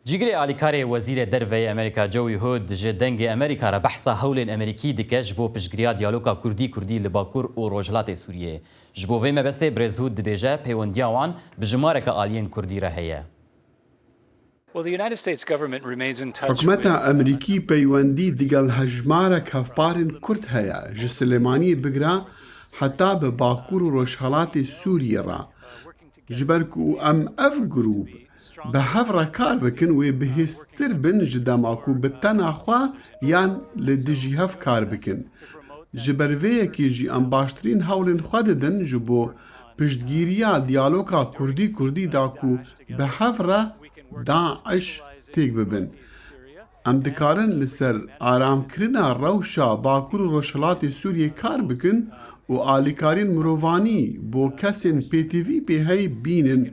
جيجري آلیکاری وزیر دروی امریکا جوی هود جه دنگ امریکا را بحثا هولین امریکی دکش بو پشگریا دیالوگا کردی لباکور و روجلات سوریه. جبو وی مبسته برز هود دبیجه پیوندیا وان بجمارک آلین کردی را هیه. حکومتا امریکی پیوندی دیگل هجمارک هفپارن کرد هیا جه سلیمانی بگرا حتی به باکور و روجلات سوریه را. جبرکو اف گروپ به هفرا کار بکن و بهستر بن جداماکو بتنا خوا یان لدجی هف کار بکن. جبرویه که جی باشترین هولن خوا ددن جبو پشتگیریا دیالوگا کردی داکو به هفرا داعش تیگ ببن. دکارن لسر آرام کرنا روشا باکور و روشلات سوریه کار بکن و آلیکارین مروانی بو کسین پی تی وی پی هی بینن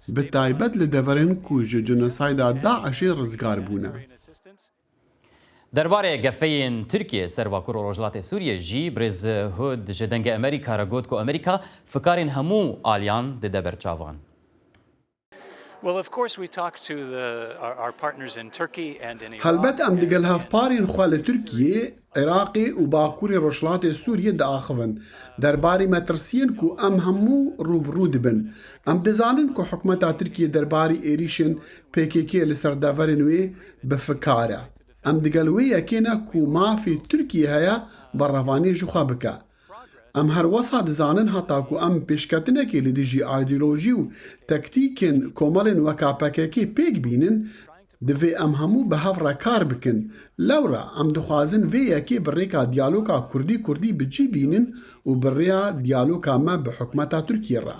به تایبت لدورن کو جنوسایدا داعش رزگار بونه. درباره گفین ترکیه سر باکور و روجلات سوریه جی برز هود جه دنگ امریکا را گوت کو امریکا فکارین همو آلیان ده دبر چاوان. هلبت دیگل هفپارین خوال ترکیه عراقی و باکور روشلات سوریه دا آخوان درباری مترسین کو همو روبرو دبن. دزانن کو حکمتا ترکیه درباری ایریشن PKK لسردافرن وی بفکاره. دیگل وی یکینا کو مافی ترکیه هیا برروانی جوخا بکا. هر وصا دزانن حتا کو پیشکتنه که لدیجی ایدئولوژی و تکتیکن کومالن وکا PKK پیگ بینن دوی همو به هفرا کار بکن. لورا دخوازن وی یکی بریکا دیالوگا کردی بجی بینن و بریا دیالوگا ما به حکمتا ترکیه را.